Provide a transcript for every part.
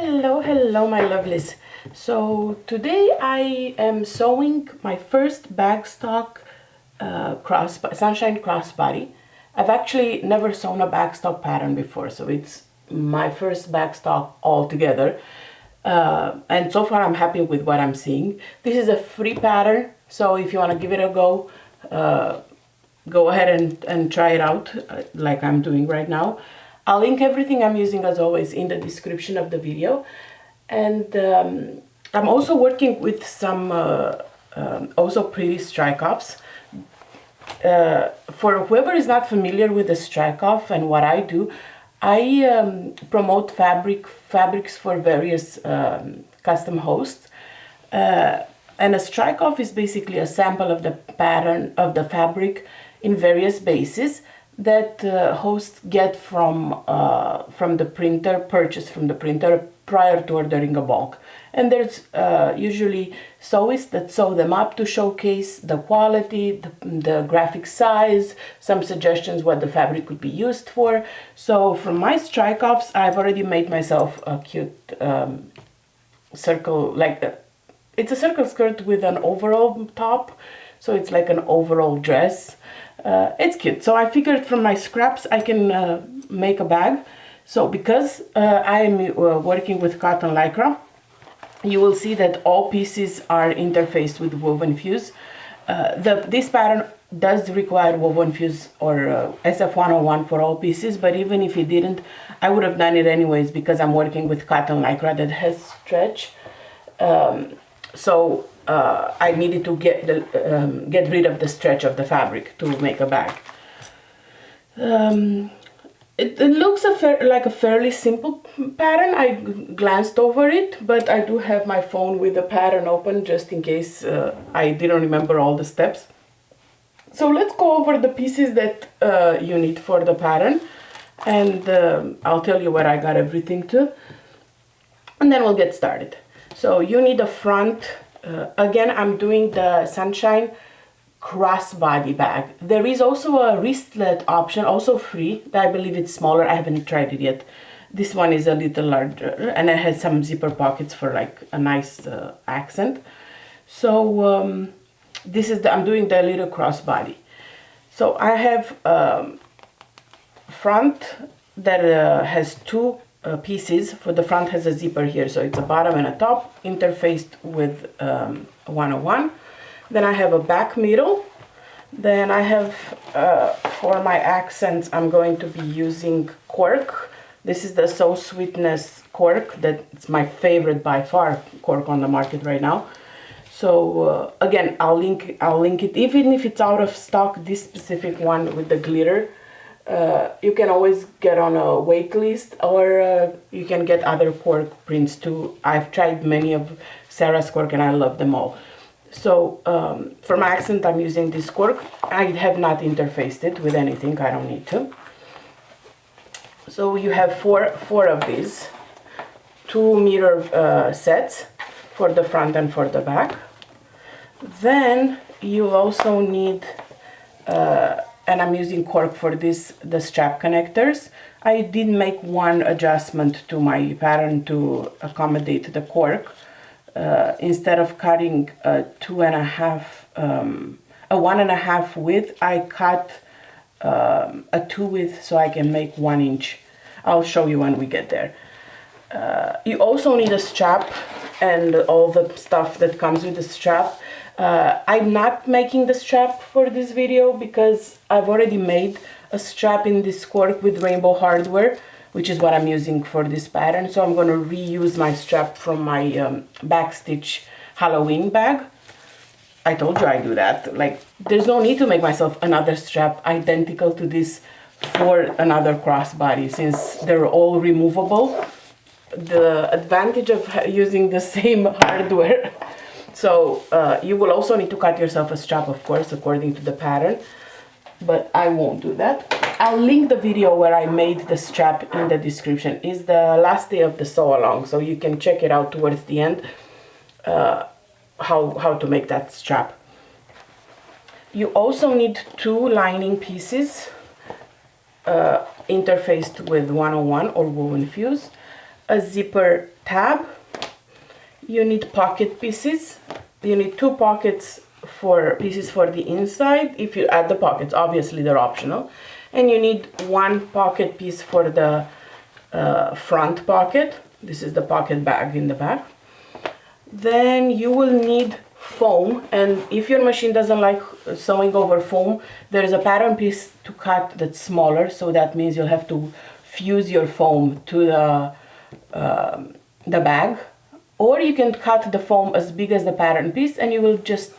Hello my lovelies. So today I am sewing my first Bagstock Sunshine Crossbody. I've actually never sewn a Bagstock pattern before, so it's my first Bagstock altogether. And so far I'm happy with what I'm seeing. This is a free pattern, so if you want to give it a go, go ahead and try it out like I'm doing right now. I'll link everything I'm using as always in the description of the video. And I'm also working with some also pretty strike-offs. For whoever is not familiar with the strike-off and what I do, I promote fabrics for various custom hosts. And a strike-off is basically a sample of the pattern of the fabric in various bases that hosts get from the printer, purchased from the printer prior to ordering a bulk. And there's usually sewists that sew them up to showcase the quality, the graphic size, some suggestions what the fabric could be used for. So from my strike-offs, I've already made myself a cute circle, it's a circle skirt with an overall top, so it's like an overall dress. It's cute. So I figured from my scraps I can make a bag. So because I am working with cotton lycra, you will see that all pieces are interfaced with woven fuse. This pattern does require woven fuse or SF101 for all pieces, but even if it didn't, I would have done it anyways because I'm working with cotton lycra that has stretch. So I needed to get rid of the stretch of the fabric to make a bag. It looks like a fairly simple pattern. I glanced over it, but I do have my phone with the pattern open just in case I didn't remember all the steps. So let's go over the pieces that you need for the pattern, and I'll tell you where I got everything to, and then we'll get started. So you need a front. Again, I'm doing the Sunshine Crossbody bag. There is also a wristlet option, also free. I believe it's smaller. I haven't tried it yet. This one is a little larger, and it has some zipper pockets for like a nice accent. So this is I'm doing the little crossbody. So I have front that has two pieces. For the front has a zipper here, so it's a bottom and a top interfaced with 101. Then I have a back middle. Then I have for my accents I'm going to be using cork. This is the So Sweetness cork. That's my favorite by far cork on the market right now. So again, I'll link it, even if it's out of stock. This specific one with the glitter, you can always get on a wait list, or you can get other cork prints too. I've tried many of Sarah's cork and I love them all. So for my accent I'm using this cork. I have not interfaced it with anything, I don't need to. So you have four of these 2 meter sets for the front and for the back. Then you also need and I'm using cork for this, the strap connectors. I did make one adjustment to my pattern to accommodate the cork. Instead of cutting a 1.5 width, I cut a 2 width so I can make 1 inch. I'll show you when we get there. You also need a strap and all the stuff that comes with the strap. I'm not making the strap for this video because I've already made a strap in this cork with rainbow hardware, which is what I'm using for this pattern. So I'm going to reuse my strap from my backstitch Halloween bag. I told you I do that. Like, there's no need to make myself another strap identical to this for another crossbody, since they're all removable. The advantage of using the same hardware. So you will also need to cut yourself a strap, of course, according to the pattern, but I won't do that. I'll link the video where I made the strap in the description. It's the last day of the sew along, so you can check it out towards the end, how to make that strap. You also need 2 lining pieces interfaced with 101 or woven fuse. a zipper tab, you need pocket pieces, you need 2 pockets for pieces for the inside. If you add the pockets, obviously they're optional, and you need 1 pocket piece for the front pocket. This is the pocket bag in the back. Then you will need foam, and if your machine doesn't like sewing over foam, there is a pattern piece to cut that's smaller, so that means you'll have to fuse your foam to the bag, or you can cut the foam as big as the pattern piece and you will just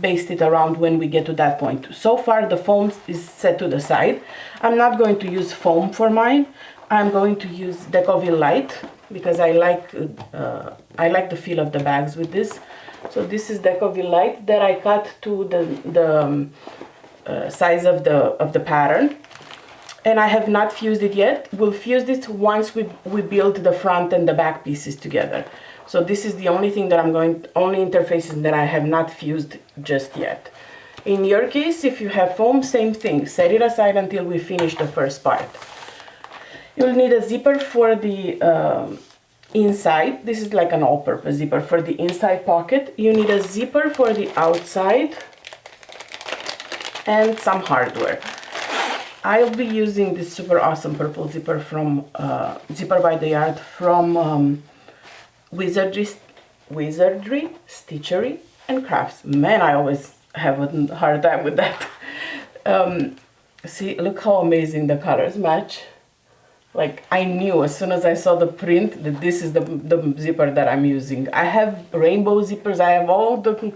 baste it around when we get to that point. So far the foam is set to the side. I'm not going to use foam for mine. I'm going to use Decovil Light because I like the feel of the bags with this. So this is Decovil Light that I cut to the size of the pattern, and I have not fused it yet. We'll fuse it once we build the front and the back pieces together. So this is the only thing that only interfaces that I have not fused just yet. In your case, if you have foam, same thing. Set it aside until we finish the first part. You'll need a zipper for the inside. This is like an all-purpose zipper for the inside pocket. You need a zipper for the outside and some hardware. I'll be using this super awesome purple zipper from Zipper by the Yard from Wizardry, Stitchery, and Crafts. Man, I always have a hard time with that. See, look how amazing the colors match. Like, I knew as soon as I saw the print that this is the zipper that I'm using. I have rainbow zippers, I have all the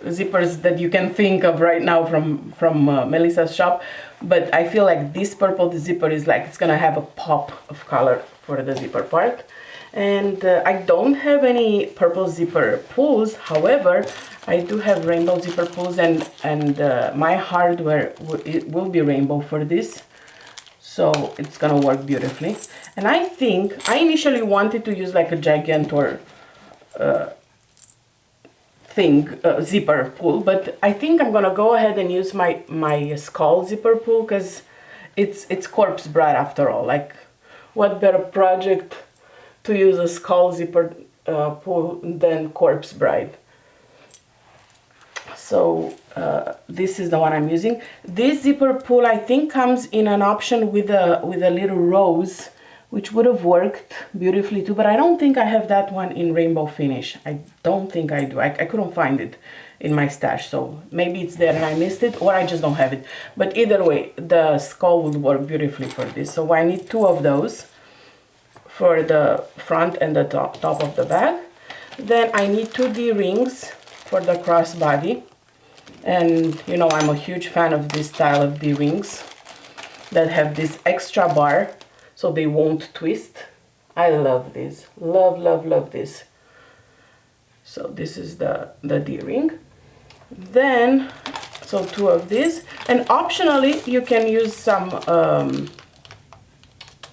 zippers that you can think of right now from Melissa's shop, but I feel like this purple zipper is like, it's gonna have a pop of color for the zipper part. And I don't have any purple zipper pulls, however, I do have rainbow zipper pulls, and my hardware will be rainbow for this. So it's gonna work beautifully. And I think I initially wanted to use like a Gigantor zipper pull, but I think I'm gonna go ahead and use my Skull zipper pull because it's Corpse Bride after all. Like, what better project to use a Skull zipper pull than Corpse Bride? So this is the one I'm using. This zipper pull I think comes in an option with a little rose, which would have worked beautifully too, but I don't think I have that one in rainbow finish. I don't think I do. I couldn't find it in my stash, so maybe it's there and I missed it, or I just don't have it. But either way, the skull would work beautifully for this. So I need 2 of those for the front and the top of the bag. Then I need 2 D-rings for the crossbody. And you know, I'm a huge fan of this style of D-rings that have this extra bar so they won't twist. I love this. Love this. So this is the D-ring. Then, so 2 of these. And optionally, you can use some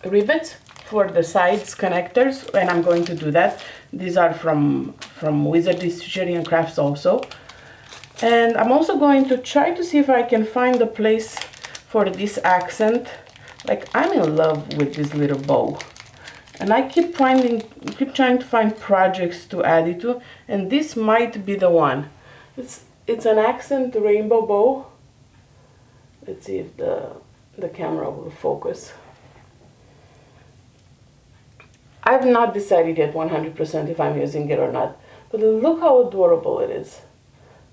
rivets for the sides connectors, and I'm going to do that. These are from Wizardry, Stitchery, and Crafts also. And I'm also going to try to see if I can find a place for this accent. Like, I'm in love with this little bow, and I keep trying to find projects to add it to, and this might be the one. It's an accent rainbow bow. Let's see if the camera will focus. I've not decided yet 100% if I'm using it or not, but look how adorable it is.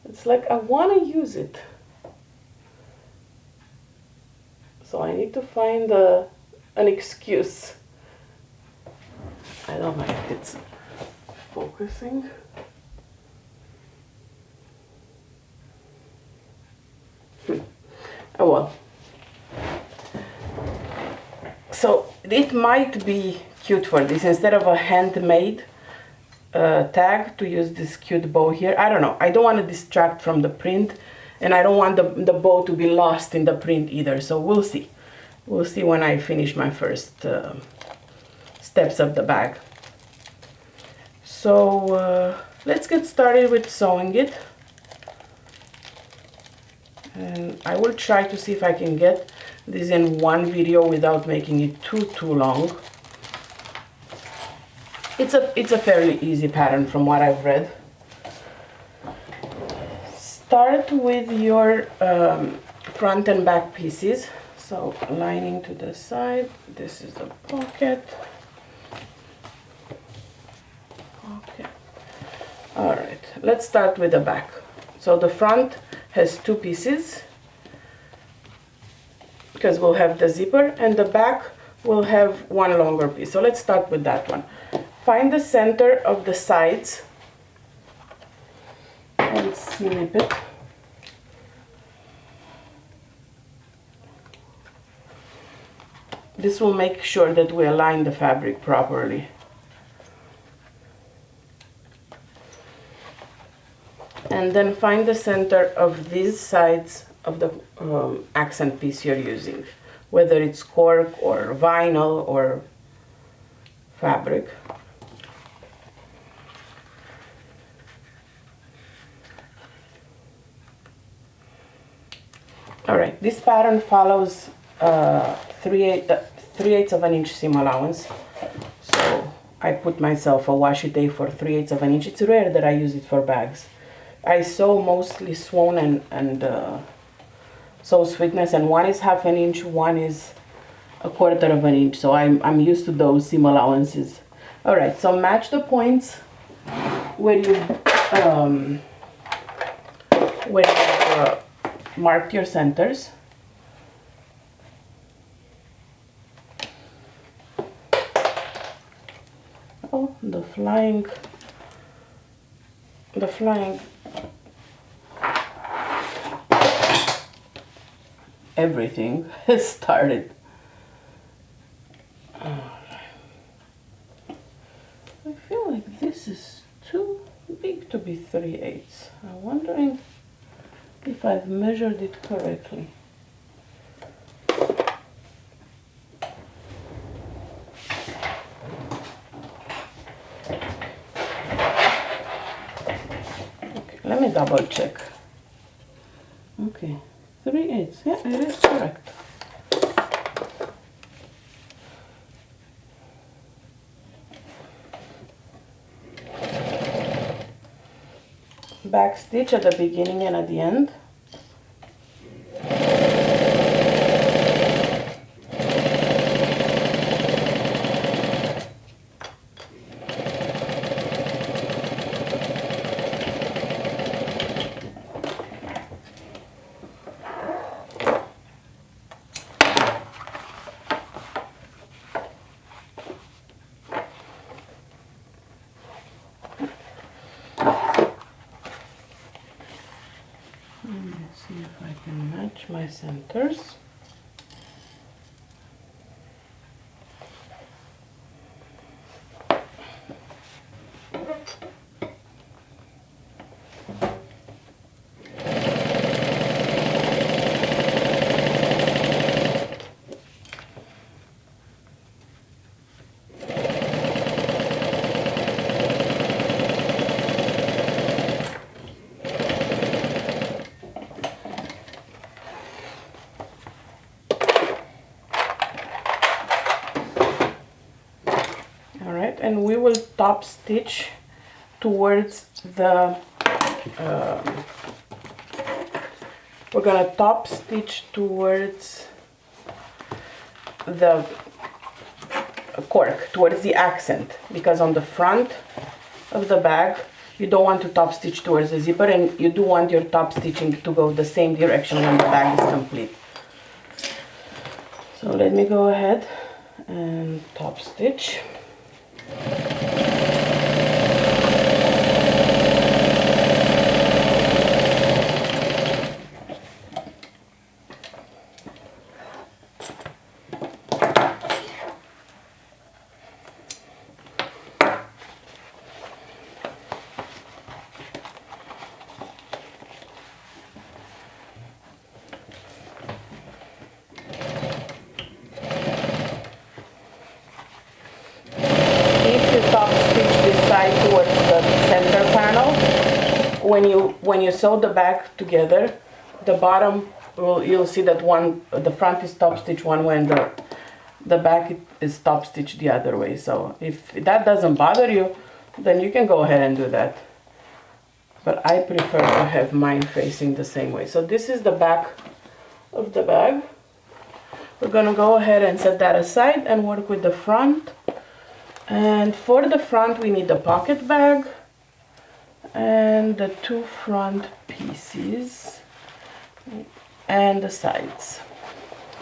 It's like I want to use it. So I need to find an excuse. I don't know if it's focusing. Oh well. So it might be cute for this, instead of a handmade tag, to use this cute bow here. I don't know. I don't want to distract from the print, and I don't want the bow to be lost in the print either. So we'll see. We'll see when I finish my first steps of the bag. So let's get started with sewing it. And I will try to see if I can get this in one video without making it too long. It's a fairly easy pattern from what I've read. Start with your front and back pieces. So lining to the side, this is the pocket. Okay. All right, let's start with the back. So the front has two pieces because we'll have the zipper, and the back will have one longer piece. So let's start with that one. Find the center of the sides and snip it. This will make sure that we align the fabric properly. And then find the center of these sides of the accent piece you're using, whether it's cork or vinyl or fabric. All right, this pattern follows 3/8 of an inch seam allowance. So I put myself a washi tape for 3/8 of an inch. It's rare that I use it for bags. I sew mostly Swan and Sew Sweetness, and one is 1/2 an inch, one is 1/4 of an inch. So I'm used to those seam allowances. All right, so match the points where you marked your centers. Oh, the flying everything has started. I feel like this is too big to be 3/8. I'm wondering if I've measured it correctly. Okay, let me double check. Okay, 3/8. Yeah, it is correct. Back stitch at the beginning and at the end. Let's see if I can match my centers. And we will top stitch towards the we're gonna top stitch towards the cork, towards the accent, because on the front of the bag you don't want to top stitch towards the zipper, and you do want your top stitching to go the same direction when the bag is complete. So let me go ahead and top stitch. Towards the center panel, when you sew the back together, the bottom you'll see that the front is top stitch one way and the back is top stitched the other way. So if that doesn't bother you, then you can go ahead and do that. But I prefer to have mine facing the same way. So this is the back of the bag. We're gonna go ahead and set that aside and work with the front. And for the front we need the pocket bag and the two front pieces and the sides.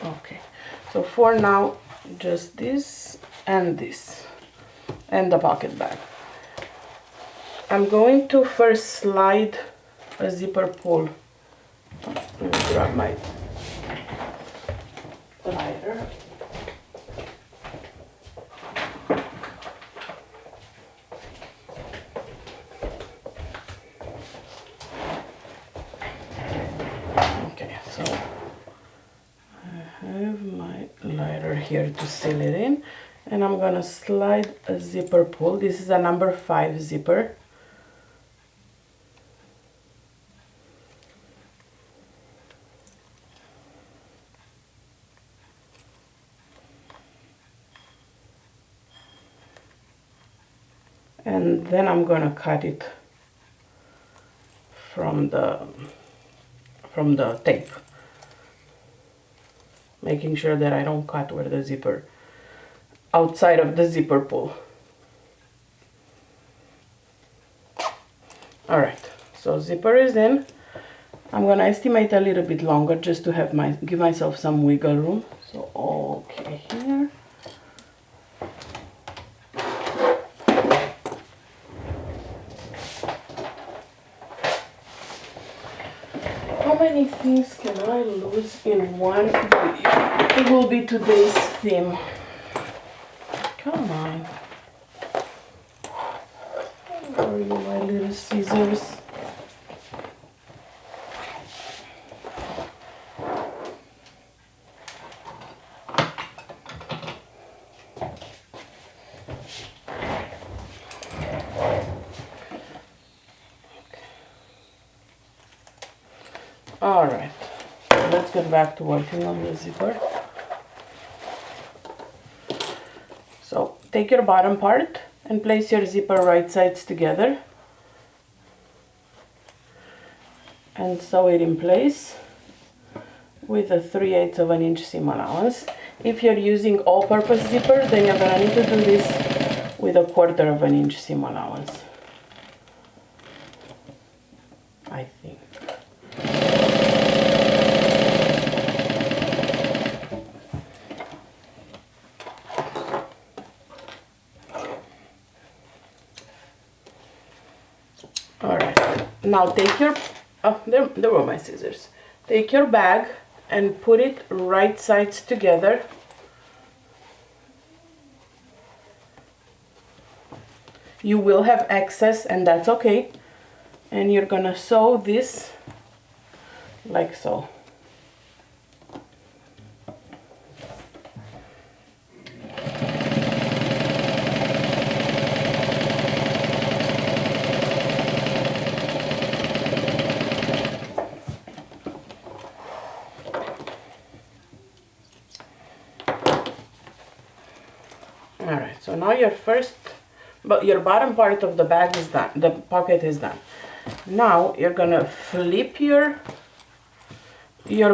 Okay, so for now just this and the pocket bag. I'm going to first slide a zipper pull. Let me grab my lighter. Okay, so I have my lighter here to seal it in, and I'm gonna slide a zipper pull. This is a number 5 zipper. And then I'm gonna cut it from the tape, making sure that I don't cut where the zipper, outside of the zipper pull. Alright, so zipper is in. I'm gonna estimate a little bit longer just to have give myself some wiggle room. So okay, here. How many things can I lose in one video? It will be today's theme. Come on. Where are you, my little scissors? Alright, let's get back to working on the zipper. So take your bottom part and place your zipper right sides together and sew it in place with a 3/8 of an inch seam allowance. If you're using all-purpose zipper, then you're gonna need to do this with a 1/4 of an inch seam allowance, I think. Now take your, oh, there were my scissors. Take your bag and put it right sides together. You will have excess, and that's okay. And you're gonna sew this like so. Alright, so now your bottom part of the bag is done, the pocket is done. Now you're gonna flip your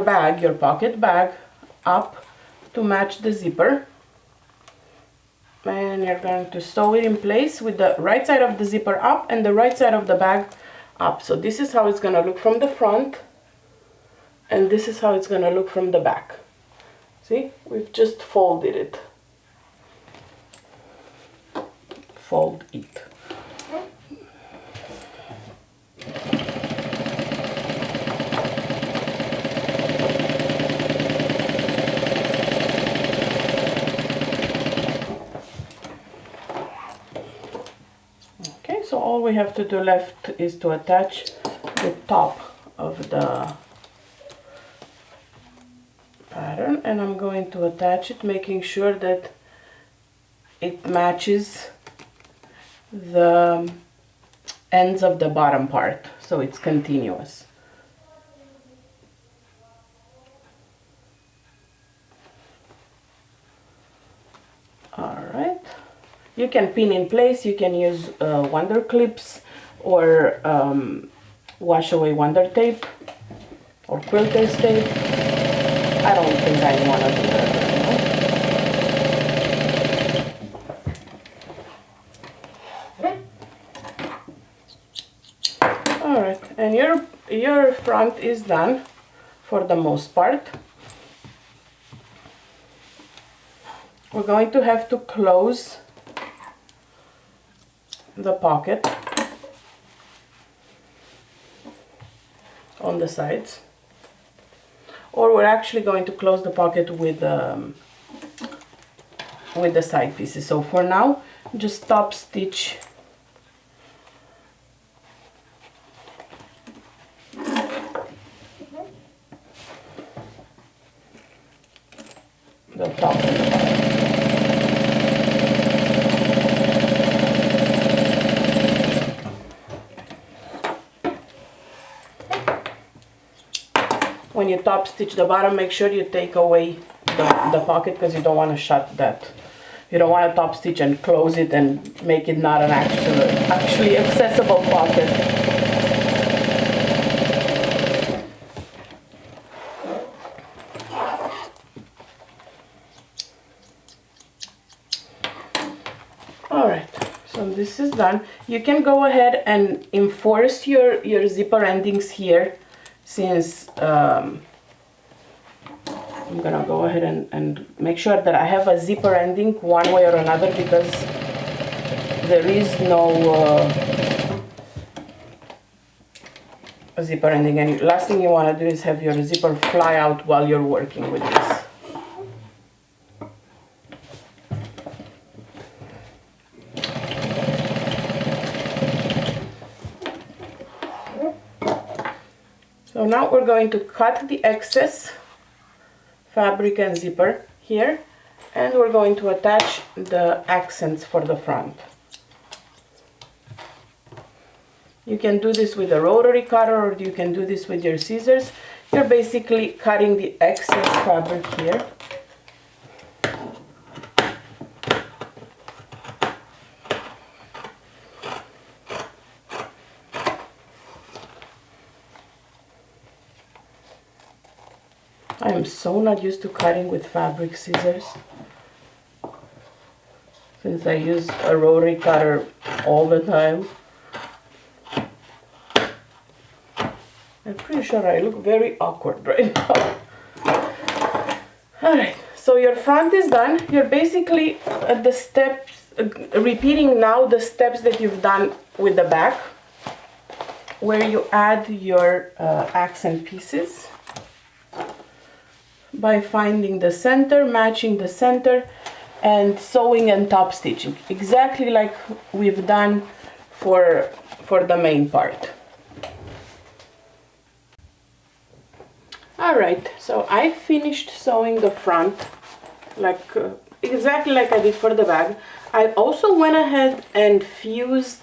bag, your pocket bag, up to match the zipper. And you're going to sew it in place with the right side of the zipper up and the right side of the bag up. So this is how it's gonna look from the front, and this is how it's gonna look from the back. See, we've just folded it. Fold it. Okay, so all we have to do left is to attach the top of the pattern, and I'm going to attach it, making sure that it matches the ends of the bottom part, so it's continuous. You can pin in place, you can use wonder clips or wash away wonder tape or quilter's tape. I don't think I want to do that right now. Alright, and your front is done for the most part. We're going to have to close the pocket on the sides, or we're actually going to close the pocket with the side pieces. So for now, just top stitch the top and the bottom. When you top stitch the bottom, make sure you take away the pocket, because you don't want to shut that. You don't want to top stitch and close it and make it not an actually accessible pocket. Alright, so this is done. You can go ahead and enforce your zipper endings here, since I'm gonna go ahead and make sure that I have a zipper ending one way or another, because there is no zipper ending, and last thing you want to do is have your zipper fly out while you're working with this. So now we're going to cut the excess fabric and zipper here, and we're going to attach the accents for the front. You can do this with a rotary cutter, or you can do this with your scissors. You're basically cutting the excess fabric here. I am so not used to cutting with fabric scissors, since I use a rotary cutter all the time. I'm pretty sure I look very awkward right now. Alright, so your front is done. You're basically at the steps, repeating now the steps that you've done with the back, where you add your accent pieces by finding the center, matching the center, and sewing and top stitching, exactly like we've done for the main part. Alright, so I finished sewing the front like exactly like I did for the bag. I also went ahead and fused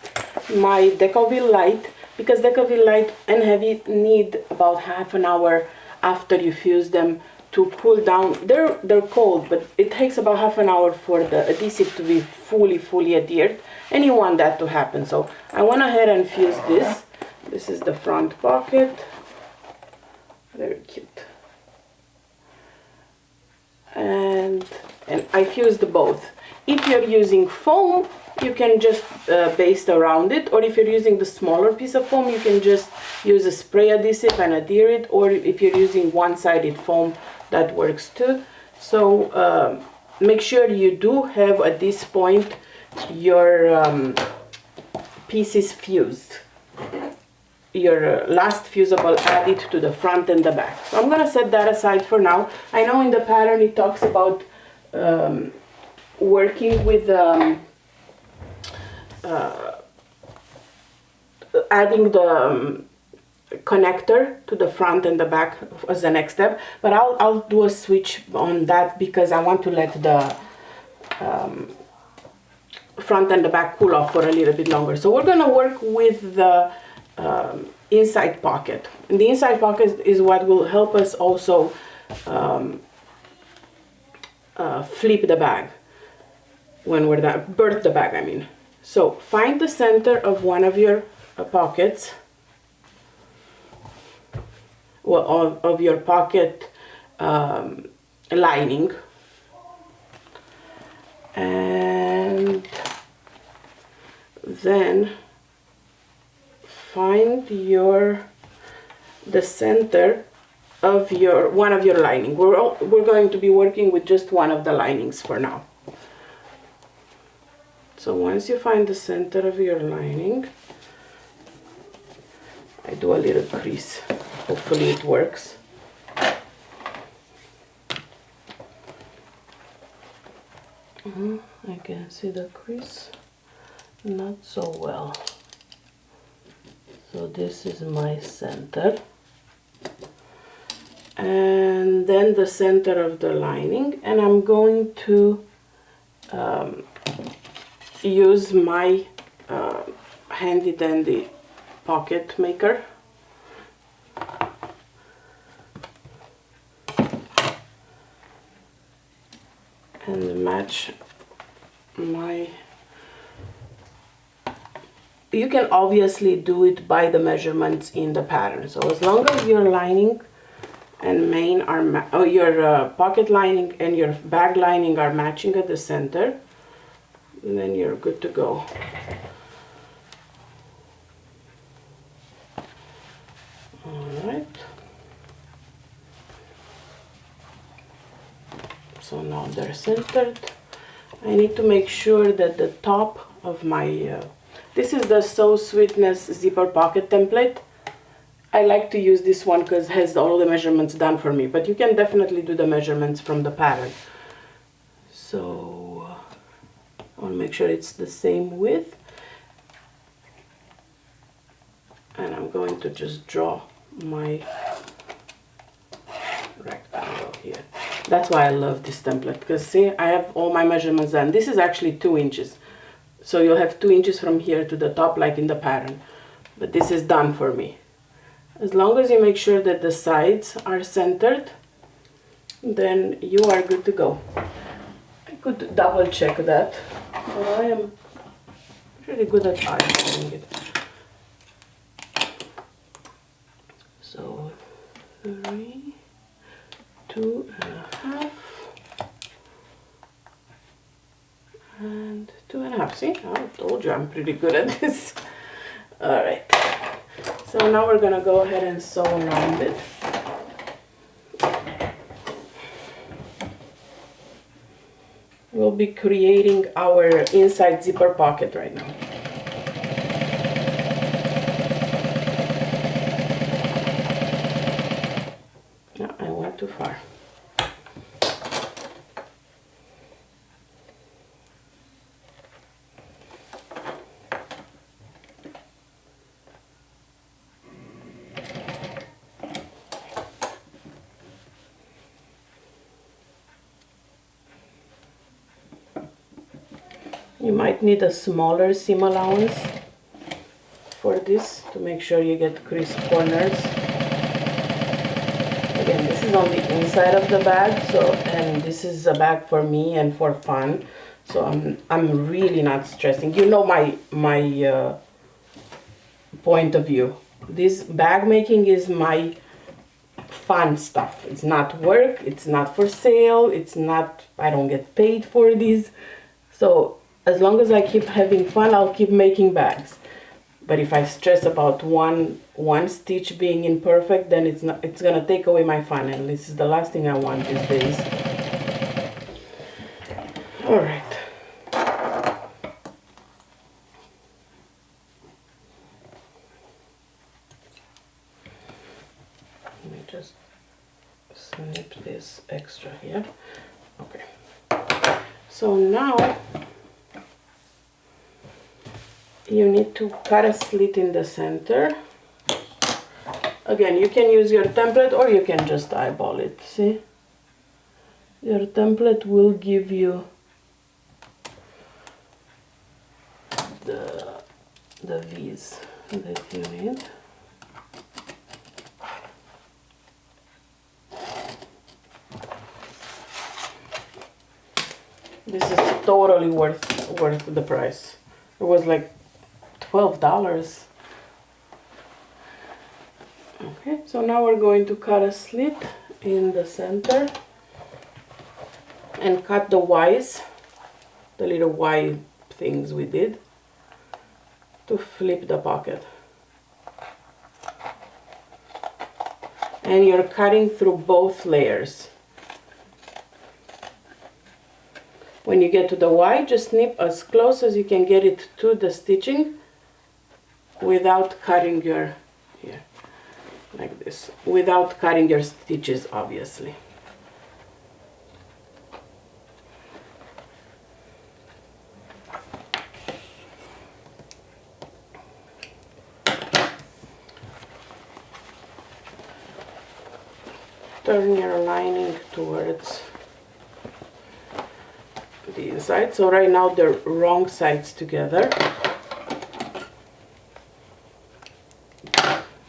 my Decoville light, because Decoville light and heavy need about half an hour after you fuse them to cool down. They're cold, but it takes about half an hour for the adhesive to be fully adhered, and you want that to happen. So I went ahead and fused this. This is the front pocket. Very cute. And I fused both. If you're using foam, you can just baste around it, or if you're using the smaller piece of foam, you can just use a spray adhesive and adhere it, or if you're using one-sided foam, that works too. So make sure you do have at this point your pieces fused. Your last fusible added to the front and the back. So I'm gonna set that aside for now. I know in the pattern it talks about working with adding the connector to the front and the back as the next step, but I'll do a switch on that, because I want to let the front and the back cool off for a little bit longer. So we're gonna work with the inside pocket, and the inside pocket is what will help us also flip the bag. when we're done, birth the bag, I mean. So find the center of one of your pockets, well, of your pocket lining, and then find the center of one of your lining. We're going to be working with just one of the linings for now. So once you find the center of your lining, I do a little crease. Hopefully it works. I can see the crease not so well. So this is my center. And then the center of the lining, and I'm going to use my handy dandy pocket maker and match my, you can obviously do it by the measurements in the pattern. So as long as your lining and main are your pocket lining and your bag lining are matching at the center, then you're good to go. Alright. So now they're centered. I need to make sure that the top of my, this is the So Sweetness zipper pocket template. I like to use this one because it has all the measurements done for me, but you can definitely do the measurements from the pattern. So I want to make sure it's the same width, and I'm going to just draw my rectangle here. That's why I love this template, because see, I have all my measurements done. This is actually 2 inches, so you'll have 2 inches from here to the top like in the pattern, but this is done for me. As long as you make sure that the sides are centered, then you are good to go. I could double check that, but I am pretty good at eyeballing it. So 3, 2.5, and 2.5. See, I told you I'm pretty good at this. All right. So now we're gonna go ahead and sew around it. We'll be creating our inside zipper pocket right now. No, I went too far. You might need a smaller seam allowance for this to make sure you get crisp corners. Again, this is on the inside of the bag, so, and this is a bag for me and for fun, so I'm really not stressing. You know my point of view. This bag making is my fun stuff. It's not work, it's not for sale, it's not, I don't get paid for this. So as long as I keep having fun, I'll keep making bags. But if I stress about one stitch being imperfect, then it's gonna take away my fun, and this is the last thing I want these days. All right. Let me just snip this extra here. Okay. So now you need to cut a slit in the center. Again, you can use your template or you can just eyeball it. See? Your template will give you the V's that you need. This is totally worth the price. It was like $12. Okay, so now we're going to cut a slit in the center and cut the Y's, the little Y things we did, to flip the pocket. And you're cutting through both layers. When you get to the Y, just snip as close as you can get it to the stitching without cutting your, here, like this, without cutting your stitches, obviously. Turn your lining towards the inside. So right now they're wrong sides together.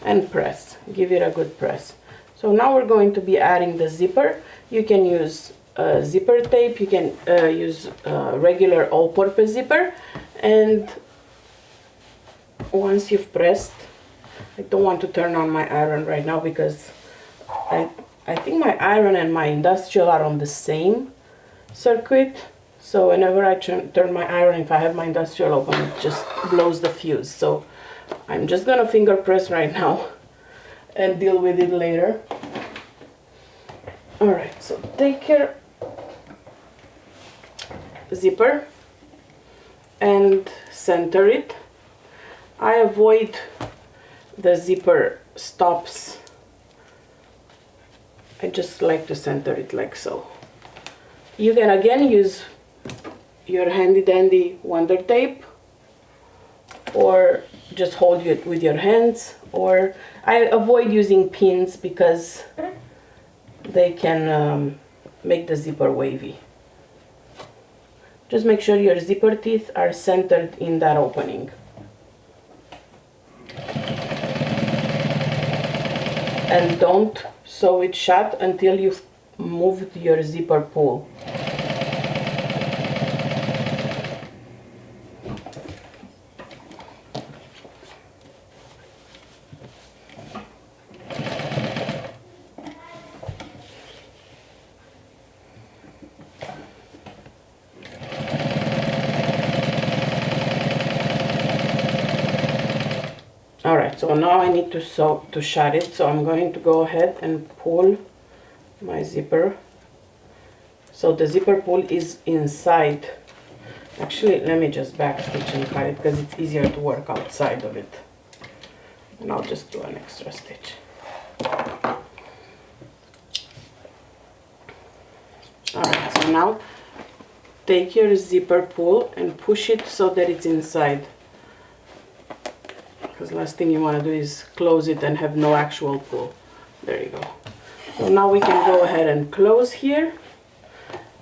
And press. Give it a good press. So now we're going to be adding the zipper. You can use zipper tape. You can use regular all-purpose zipper. And once you've pressed, I don't want to turn on my iron right now because I think my iron and my industrial are on the same circuit. So whenever I turn my iron, if I have my industrial open, it just blows the fuse. So I'm just gonna finger press right now and deal with it later. Alright, so take your zipper and center it. I avoid the zipper stops. I just like to center it like so. You can again use your handy dandy Wonder Tape, or just hold it with your hands, or I avoid using pins because they can make the zipper wavy. Just make sure your zipper teeth are centered in that opening. And don't sew it shut until you've moved your zipper pull. Alright, so now I need to shut it, so I'm going to go ahead and pull my zipper. So the zipper pull is inside. Actually, let me just backstitch and cut it because it's easier to work outside of it. And I'll just do an extra stitch. Alright, so now take your zipper pull and push it so that it's inside. Because last thing you want to do is close it and have no actual pull. There you go. So now we can go ahead and close here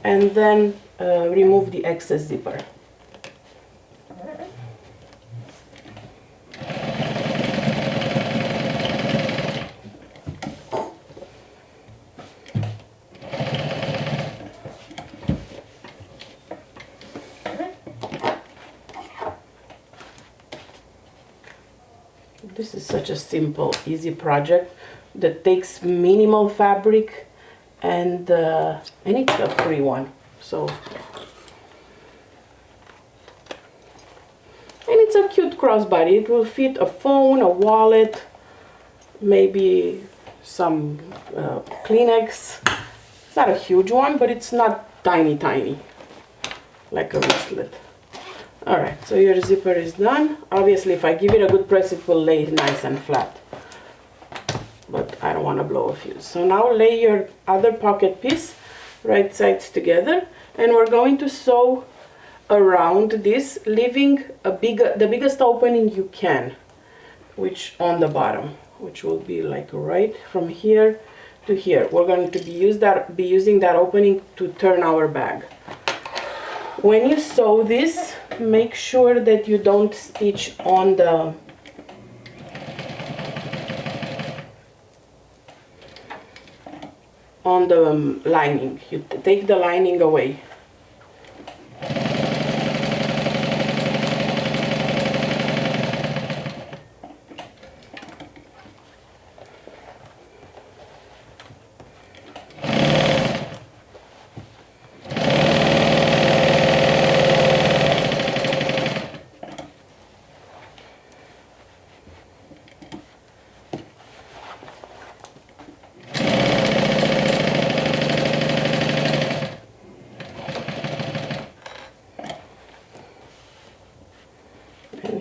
and then remove the excess zipper. This is such a simple, easy project that takes minimal fabric and it's a free one. So, and it's a cute crossbody. It will fit a phone, a wallet, maybe some Kleenex. It's not a huge one, but it's not tiny like a wristlet. Alright, so your zipper is done. Obviously, if I give it a good press, it will lay nice and flat. But I don't want to blow a fuse. So now lay your other pocket piece right sides together, and we're going to sew around this, leaving the biggest opening you can, which on the bottom, which will be like right from here to here. We're going to be using that opening to turn our bag. When you sew this, make sure that you don't stitch on the lining. You take the lining away.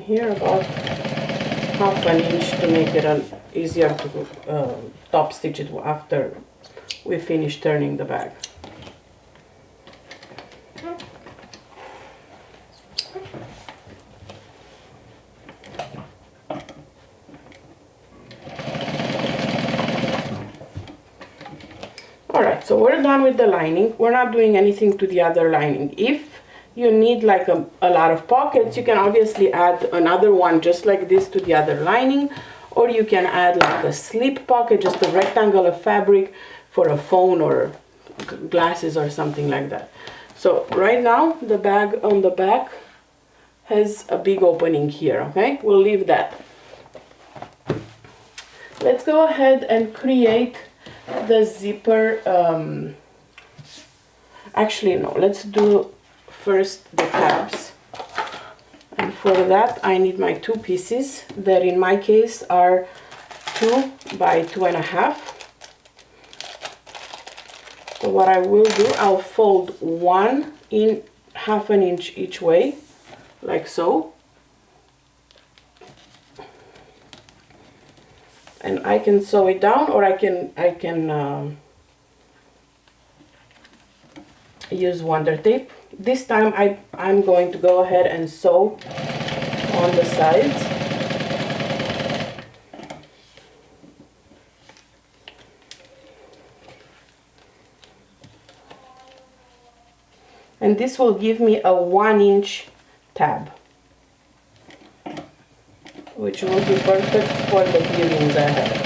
here about half an inch to make it easier to top stitch it after we finish turning the bag. Alright, so we're done with the lining. We're not doing anything to the other lining. If you need like a lot of pockets, you can obviously add another one just like this to the other lining, or you can add like a slip pocket, just a rectangle of fabric for a phone or glasses or something like that. So right now the bag on the back has a big opening here, okay? We'll leave that. Let's go ahead and create the zipper. Actually no, let's do first the tabs, and for that I need my 2 pieces that in my case are 2 by 2.5. So what I will do, I'll fold one in half an inch each way, like so, and I can sew it down, or I can use Wonder Tape. This time I'm going to go ahead and sew on the sides. And this will give me a 1-inch tab, which will be perfect for the earrings I have.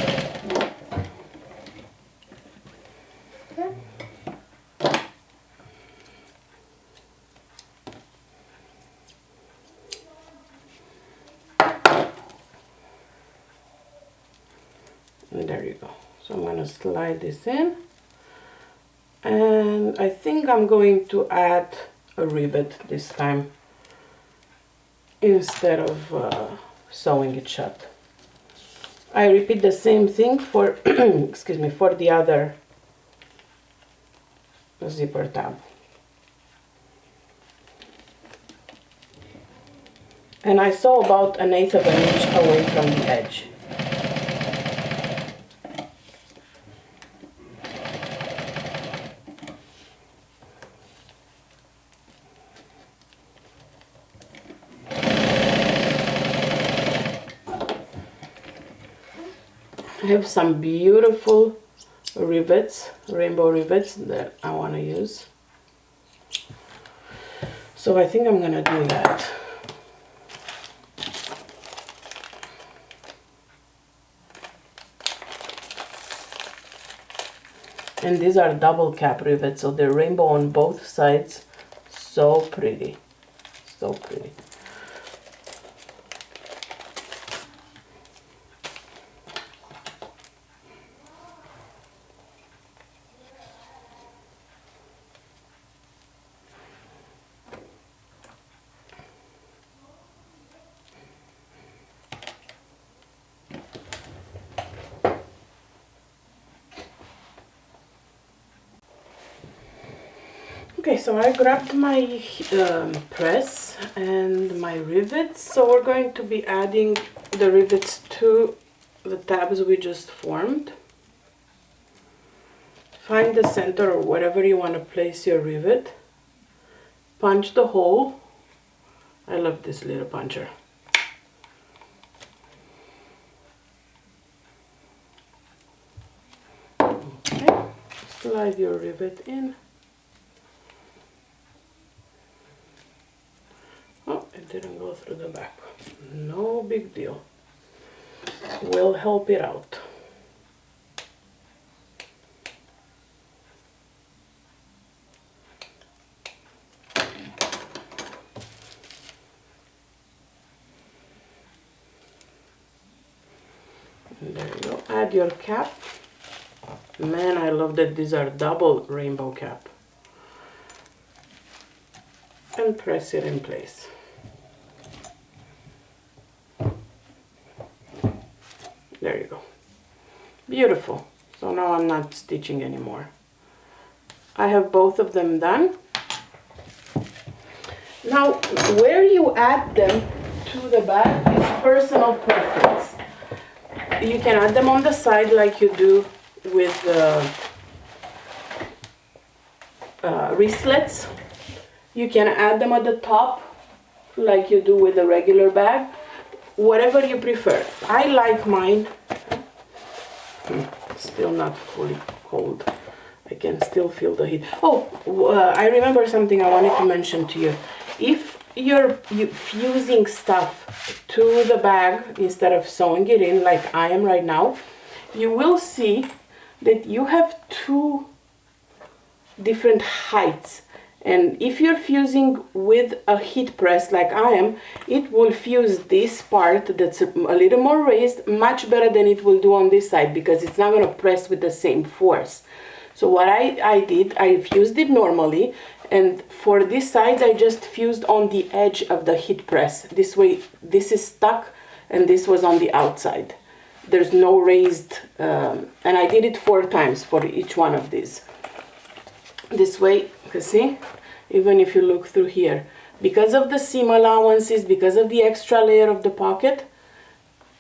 And there you go. So I'm going to slide this in, and I think I'm going to add a rivet this time instead of sewing it shut. I repeat the same thing for excuse me, for the other zipper tab. And I sew about 1/8 of an inch away from the edge. I have some beautiful rivets, rainbow rivets that I want to use. So I think I'm going to do that. And these are double cap rivets, so they're rainbow on both sides. So pretty, so pretty. Okay, so I grabbed my press and my rivets, so we're going to be adding the rivets to the tabs we just formed. Find the center or wherever you want to place your rivet. Punch the hole. I love this little puncher. Okay, slide your rivet in. Oh, it didn't go through the back. No big deal. We'll help it out. And there you go. Add your cap. Man, I love that these are double rainbow cap. And press it in place. There you go. Beautiful. So now I'm not stitching anymore. I have both of them done. Now, where you add them to the bag is personal preference. You can add them on the side like you do with wristlets. You can add them at the top like you do with a regular bag. Whatever you prefer. I like mine. Still not fully cold. I can still feel the heat. Oh, I remember something I wanted to mention to you. If you're fusing stuff to the bag instead of sewing it in like I am right now, you will see that you have two different heights. And if you're fusing with a heat press like I am, it will fuse this part that's a little more raised much better than it will do on this side, because it's not going to press with the same force. So what I did, I fused it normally, and for this side I just fused on the edge of the heat press. This way this is stuck and this was on the outside. There's no raised, and I did it 4 times for each one of these. This way, you see, even if you look through here, because of the seam allowances, because of the extra layer of the pocket,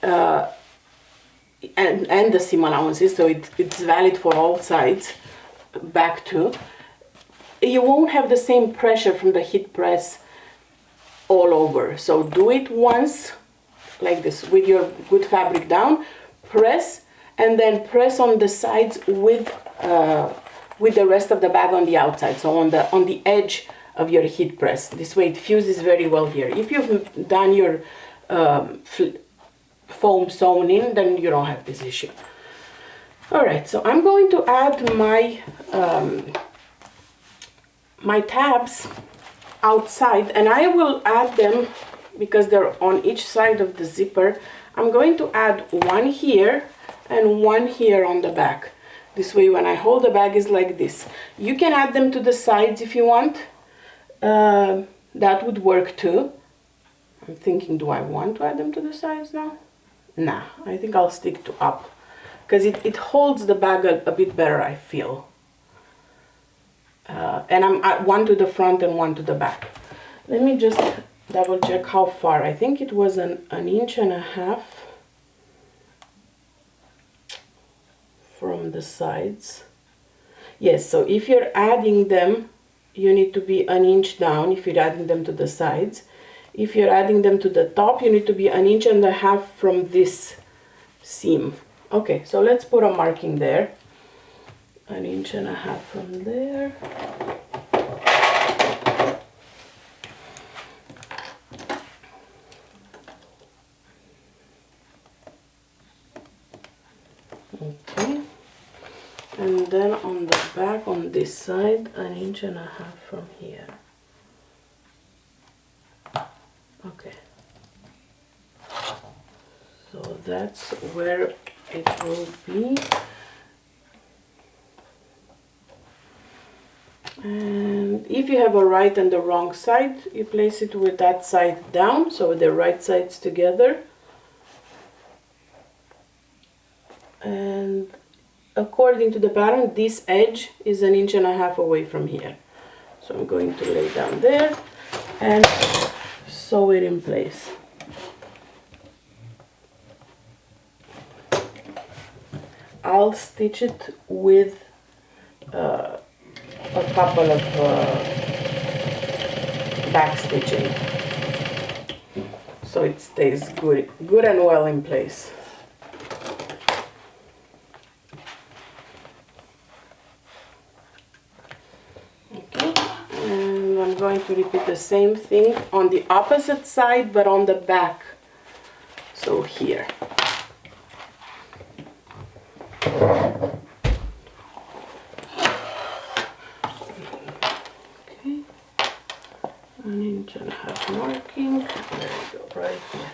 and the seam allowances, so it's valid for all sides, back too, you won't have the same pressure from the heat press all over. So do it once, like this, with your good fabric down, press, and then press on the sides with the rest of the bag on the outside, so on the edge of your heat press. This way it fuses very well here. If you've done your foam sewn in, then you don't have this issue. All right, so I'm going to add my my tabs outside, and I will add them because they're on each side of the zipper. I'm going to add one here and one here on the back. This way when I hold the bag is like this. You can add them to the sides if you want. That would work too. I'm thinking, do I want to add them to the sides now? Nah, I think I'll stick to up, because it holds the bag a bit better, I feel. And I'm at one to the front and one to the back. Let me just double check how far. I think it was an inch and a half from the sides. Yes, so if you're adding them, you need to be an inch down if you're adding them to the sides. If you're adding them to the top, you need to be an inch and a half from this seam. Okay, so let's put a marking there. An inch and a half from there. Okay, and then on the back on this side, an inch and a half from here. Okay, so that's where it will be. And if you have a right and the wrong side, you place it with that side down, so the right sides together. And according to the pattern, this edge is an inch and a half away from here. So I'm going to lay down there and sew it in place. I'll stitch it with a couple of back stitching, so it stays good and well in place. Okay, and I'm going to repeat the same thing on the opposite side, but on the back. So here. An inch and a half marking. There we go, right here.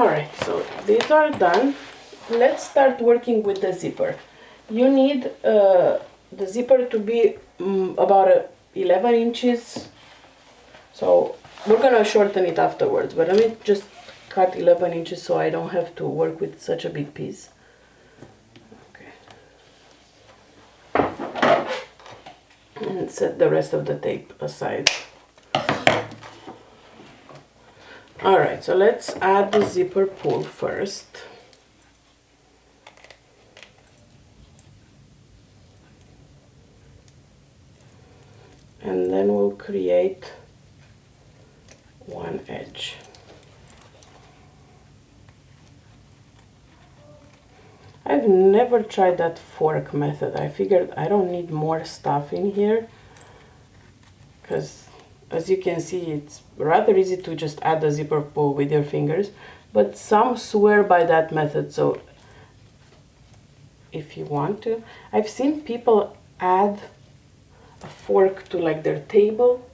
Alright, so these are done. Let's start working with the zipper. You need the zipper to be about 11 inches. So we're gonna shorten it afterwards, but let me just cut 11 inches so I don't have to work with such a big piece. Okay. And set the rest of the tape aside. Alright, so let's add the zipper pull first. And then we'll create one edge. I've never tried that fork method. I figured I don't need more stuff in here, because as you can see, it's rather easy to just add the zipper pull with your fingers, but some swear by that method. So if you want to, I've seen people add a fork to like their table,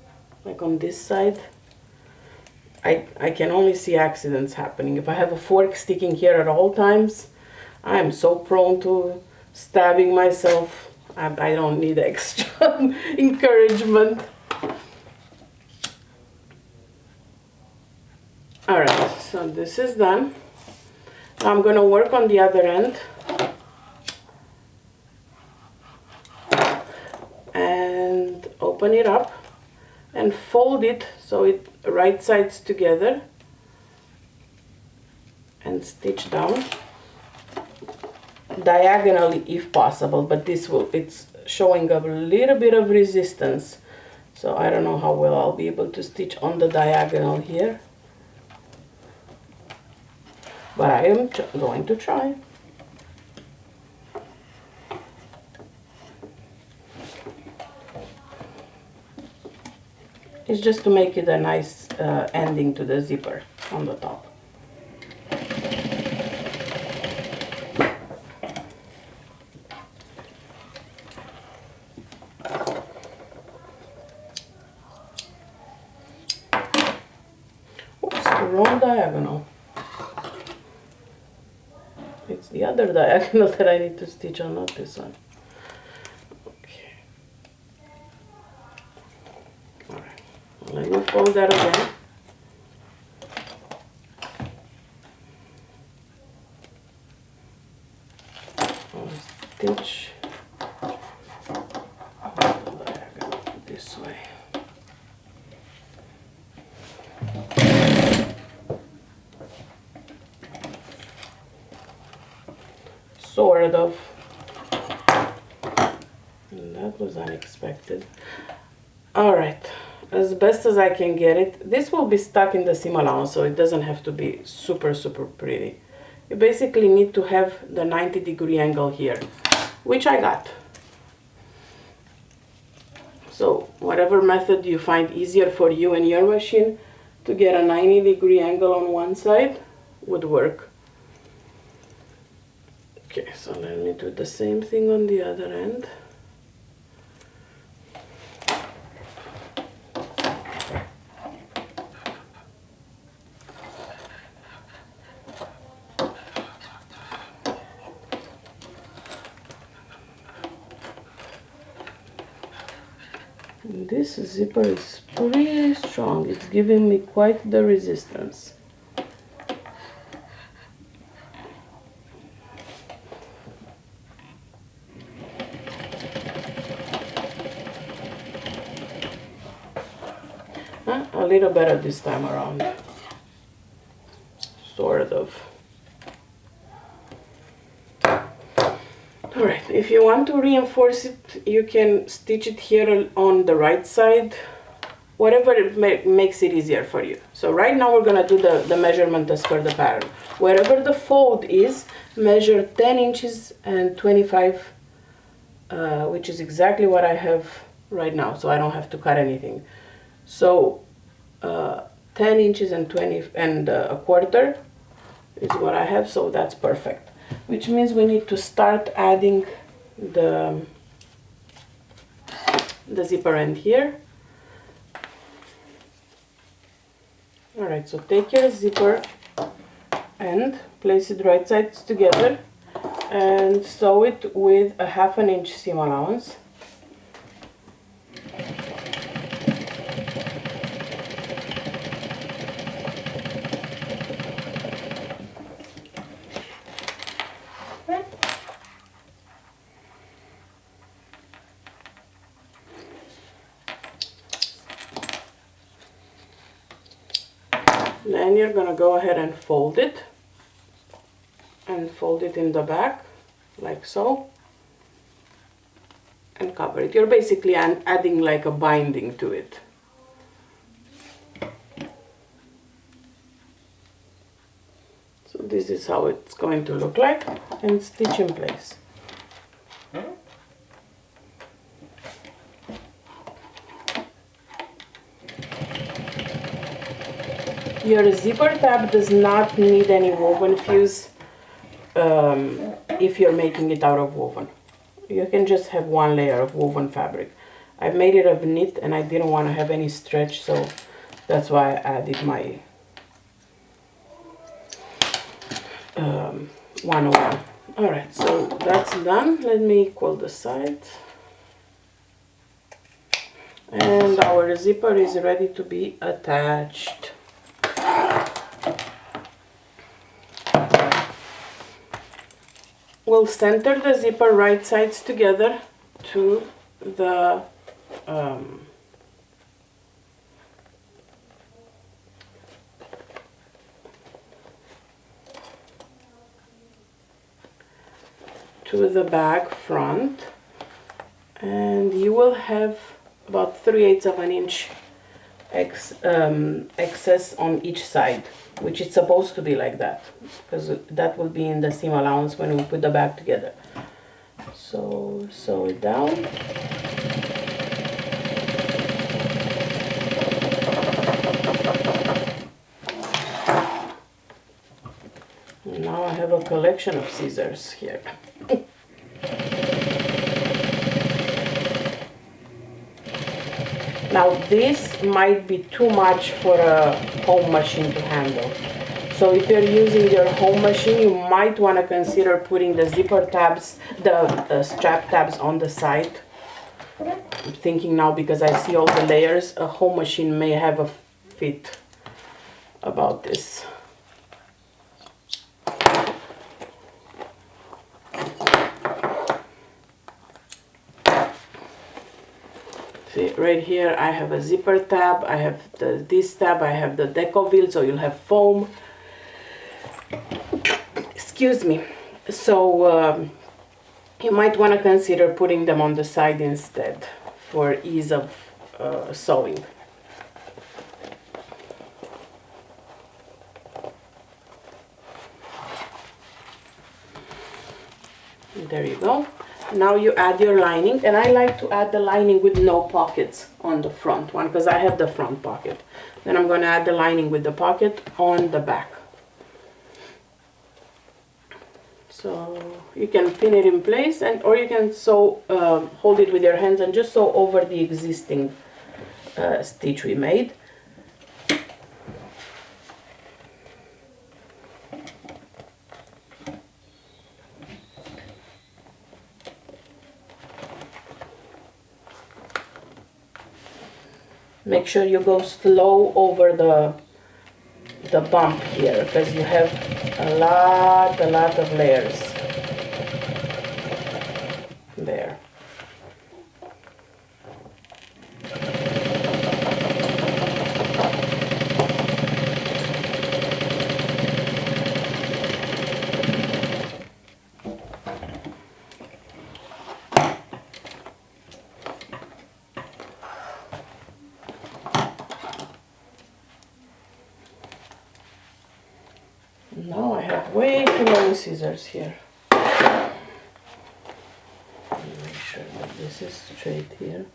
like on this side. I can only see accidents happening. If I have a fork sticking here at all times, I'm so prone to stabbing myself. I don't need extra encouragement. Alright, so this is done. Now I'm going to work on the other end. And open it up and fold it so it right sides together. And stitch down. Diagonally if possible, but it's showing a little bit of resistance. So I don't know how well I'll be able to stitch on the diagonal here. But I am going to try. It's just to make it a nice ending to the zipper on the top. Oops, the wrong diagonal. It's the other diagonal that I need to stitch on, not this one. Okay. Alright. Let me fold that again. I'll stitch the diagonal this way. Sort of. And that was unexpected. Alright, as best as I can get it. This will be stuck in the seam allowance, so it doesn't have to be super pretty. You basically need to have the 90-degree angle here, which I got. So whatever method you find easier for you and your machine to get a 90-degree angle on one side would work. Okay, so let me do the same thing on the other end. And this zipper is pretty strong. It's giving me quite the resistance. A little better this time around, sort of. Alright, if you want to reinforce it, you can stitch it here on the right side, whatever makes it easier for you. So right now we're going to do the measurement as per the pattern. Wherever the fold is, measure 10 inches and 25, which is exactly what I have right now, so I don't have to cut anything. So 10 inches and 20 and a quarter is what I have, so that's perfect. Which means we need to start adding the zipper end here. Alright, so take your zipper end, place it right sides together, and sew it with a 1/2 inch seam allowance. Then you're gonna go ahead and fold it in the back like so, and cover it. You're basically adding like a binding to it. So this is how it's going to look like, and stitch in place. Your zipper tab does not need any woven fuse if you're making it out of woven. You can just have one layer of woven fabric. I've made it of knit and I didn't want to have any stretch, so that's why I added my 101. Alright, so that's done. Let me equal the sides. And our zipper is ready to be attached. We'll center the zipper right sides together to the bag front, and you will have about 3/8 of an inch excess on each side, which is supposed to be like that, because that will be in the seam allowance when we put the bag together. So sew it down. And now I have a collection of scissors here. Now this might be too much for a home machine to handle. So if you're using your home machine, you might want to consider putting the zipper tabs, the strap tabs on the side. I'm thinking now, because I see all the layers, a home machine may have a fit about this. See, right here I have a zipper tab, I have this tab, I have the decoville, so you'll have foam. Excuse me. So you might want to consider putting them on the side instead for ease of sewing. There you go. Now you add your lining, and I like to add the lining with no pockets on the front one because I have the front pocket. Then I'm going to add the lining with the pocket on the back. So you can pin it in place, or you can sew, hold it with your hands and just sew over the existing stitch we made. Make sure you go slow over the bump here, because you have a lot of layers there. Now I have way too many scissors here. Make sure that this is straight here.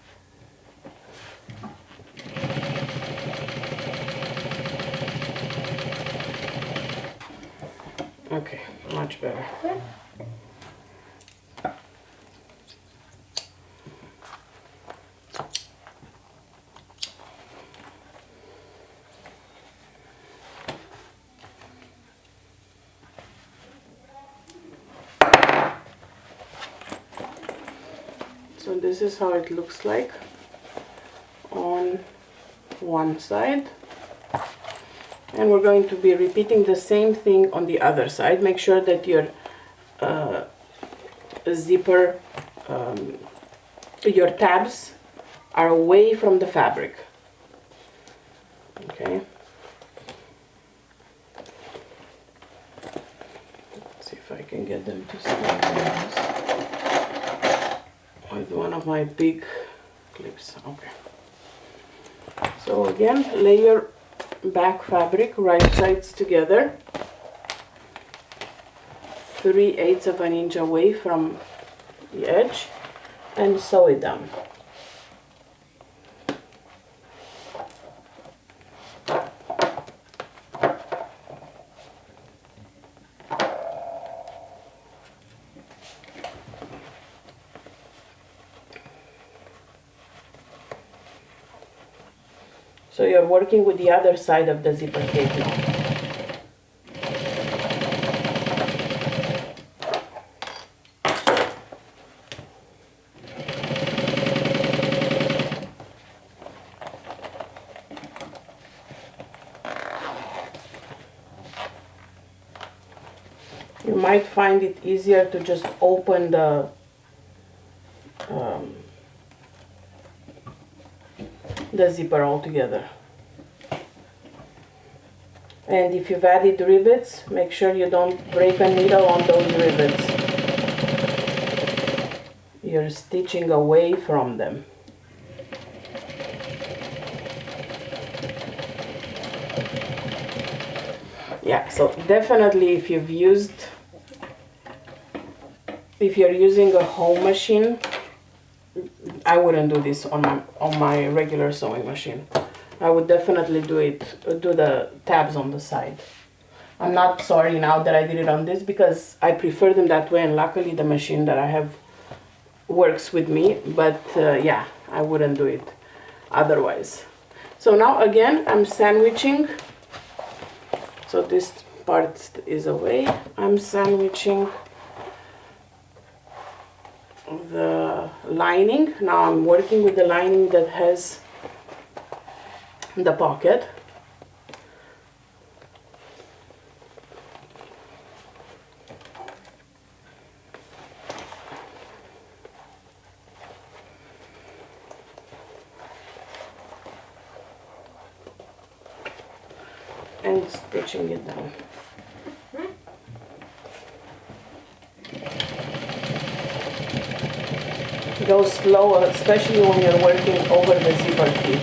Okay, much better. So this is how it looks like on one side, and we're going to be repeating the same thing on the other side. Make sure that your zipper, your tabs are away from the fabric. Okay. Let's see if I can get them to stabilize with one of my big clips. Okay. So again, layer back fabric, right sides together, 3/8 of an inch away from the edge, and sew it down. So you're working with the other side of the zipper cape now. You might find it easier to just open the zipper altogether. And if you've added rivets, make sure you don't break a needle on those rivets. You're stitching away from them. Yeah, so definitely if you're using a home machine, I wouldn't do this on my regular sewing machine. I would definitely do the tabs on the side. I'm not sorry now that I did it on this because I prefer them that way, and luckily the machine that I have works with me, but yeah, I wouldn't do it otherwise. So now again I'm sandwiching, so this part is away. I'm sandwiching the lining. Now I'm working with the lining that has the pocket. And stitching it down. Go slow, especially when you're working over the zipper cape.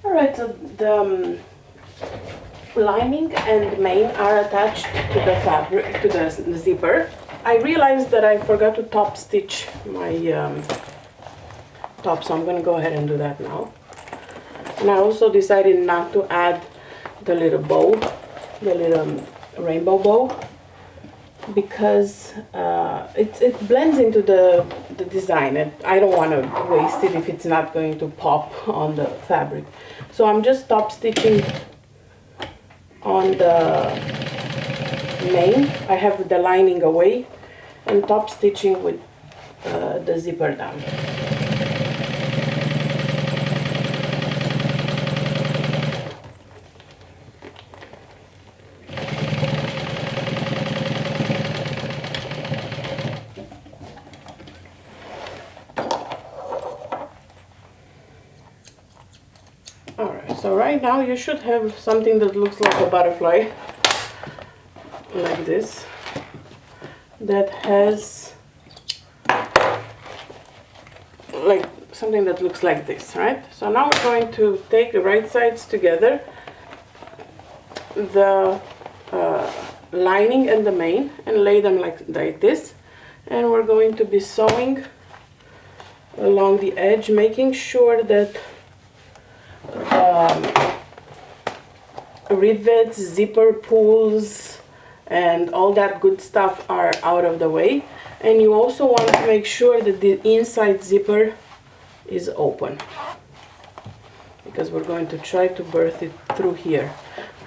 Alright, so the lining and main are attached to the fabric, to the zipper. I realized that I forgot to top stitch my top, so I'm going to go ahead and do that now. And I also decided not to add the little bow, the little rainbow bow, because it blends into the design, and I don't want to waste it if it's not going to pop on the fabric. So I'm just top stitching on the main. I have the lining away and top stitching with the zipper down. Alright, so right now you should have something that looks like a butterfly, like this, that has like something that looks like this, right? So now we're going to take the right sides together, the lining and the main, and lay them like this, and we're going to be sewing along the edge, making sure that rivets, zipper pulls, and all that good stuff are out of the way. And you also want to make sure that the inside zipper is open, because we're going to try to birth it through here.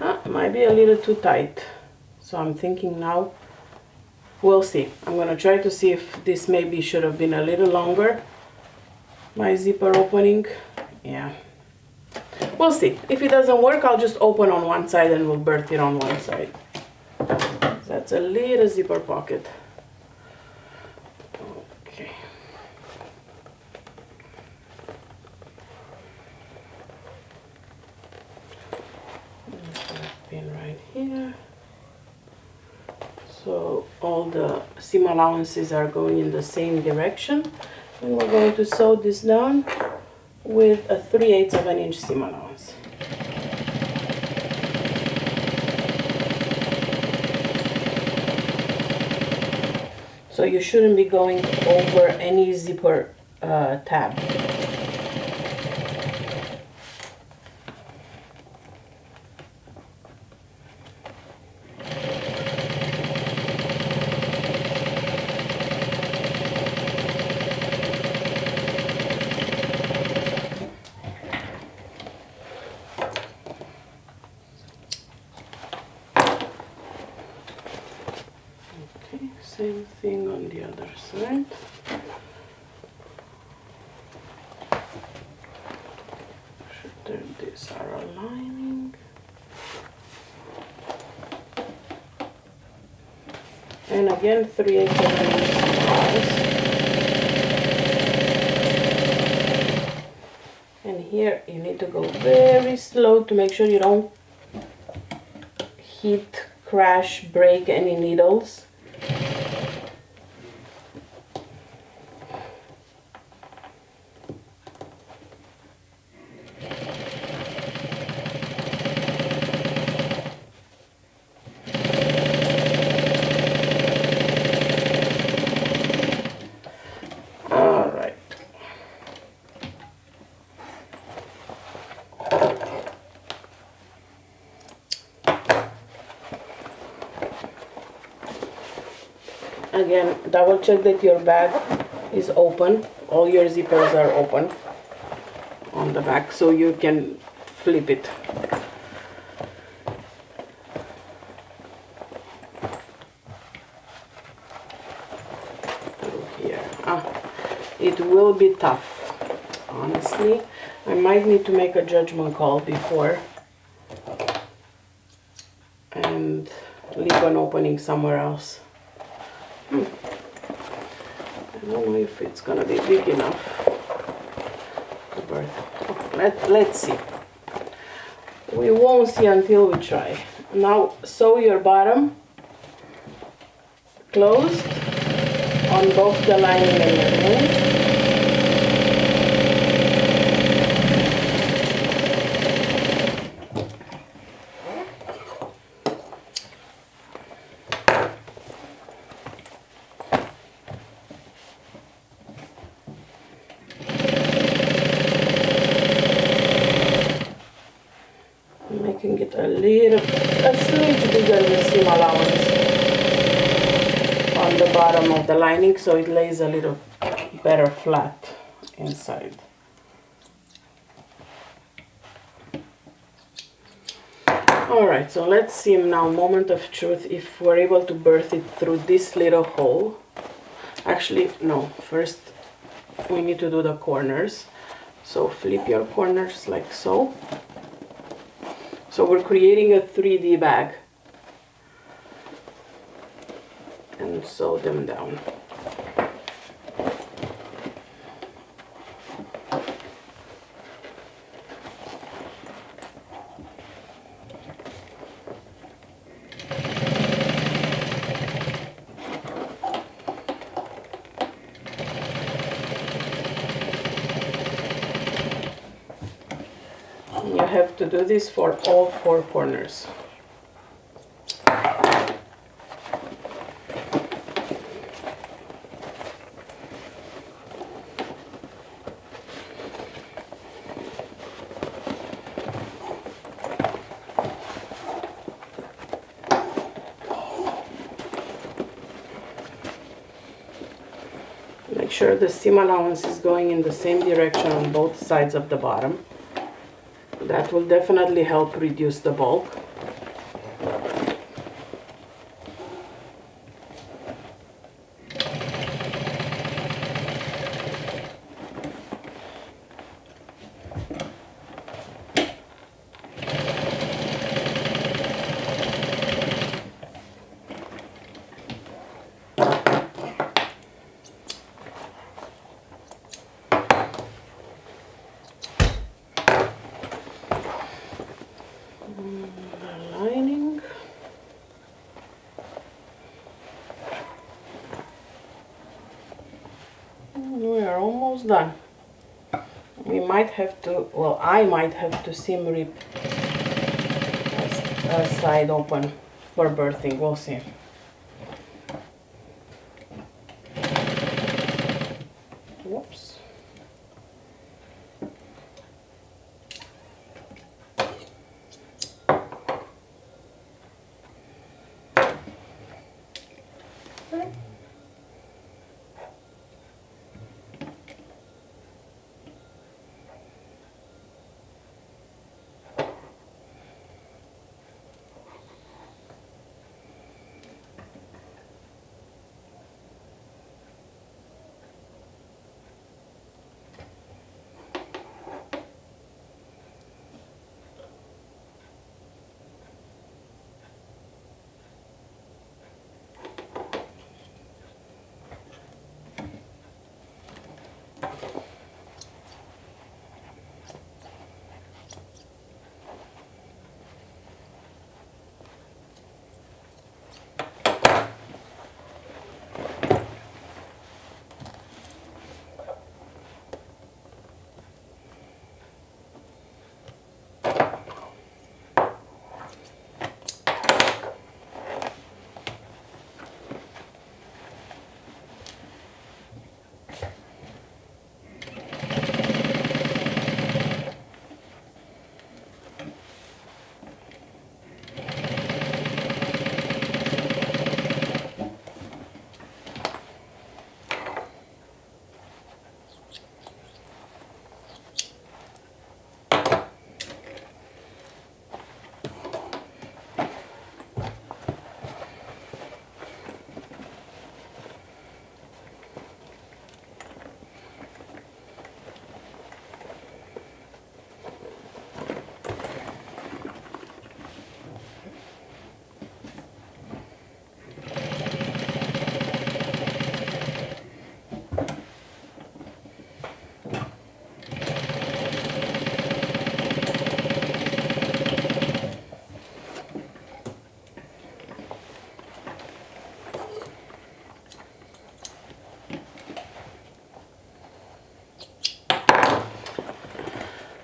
It might be a little too tight, so I'm thinking now, we'll see. I'm going to try to see if this maybe should have been a little longer, my zipper opening. Yeah, we'll see. If it doesn't work, I'll just open on one side and we'll birth it on one side. That's a little zipper pocket. Okay. Pin right here. So all the seam allowances are going in the same direction, and we're going to sew this down with a 3/8 of an inch seam allowance. So you shouldn't be going over any zipper tab. Same thing on the other side. Sure these are aligning. And again, 3/8 of an inch. And here you need to go very slow to make sure you don't hit, crash, break any needles. Again, double check that your bag is open. All your zippers are open on the back, so you can flip it. Through here. It will be tough. Honestly, I might need to make a judgment call before and leave an opening somewhere else. I don't know if it's gonna be big enough to birth. Let's see. We won't see until we try. Now sew your bottom closed on both the lining and the main. Making it a smidge bigger the seam allowance on the bottom of the lining, so it lays a little better flat inside. Alright, so let's see now, moment of truth, if we're able to birth it through this little hole. Actually, no, first we need to do the corners. So flip your corners like so. So we're creating a 3D bag, and sew them down. to do this for all 4 corners. Make sure the seam allowance is going in the same direction on both sides of the bottom. That will definitely help reduce the bulk. Lining. We are almost done. We might have to, well, I might have to seam rip a side open for birthing. We'll see. Whoops.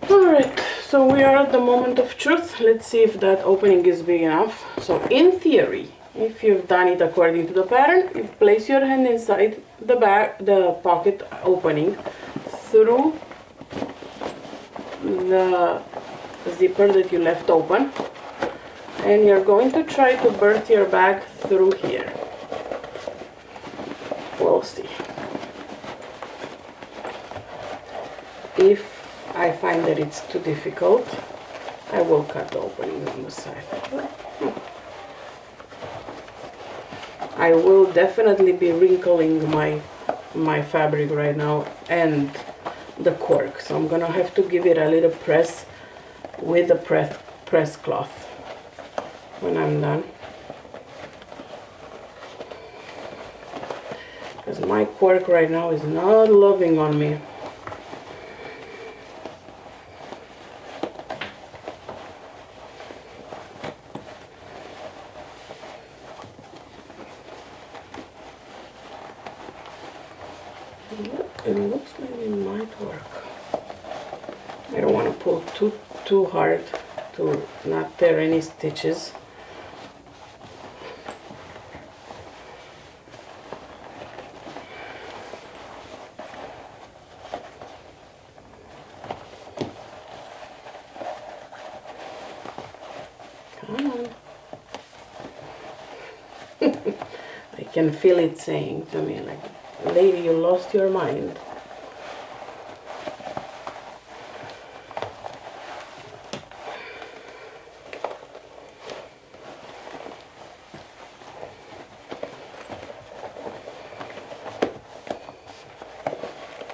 Alright, so we are at the moment of truth. Let's see if that opening is big enough. So in theory, if you've done it according to the pattern, you place your hand inside the pocket opening through the zipper that you left open, and you're going to try to birth your bag through here. We'll see. If I find that it's too difficult, I will cut the opening on the side. I will definitely be wrinkling my fabric right now and the cork, so I'm gonna have to give it a little press with the press cloth when I'm done, because my cork right now is not loving on me. It looks like it might work. I don't want to pull too hard to not tear any stitches. Come on. I can feel it saying to me like, lady, you lost your mind.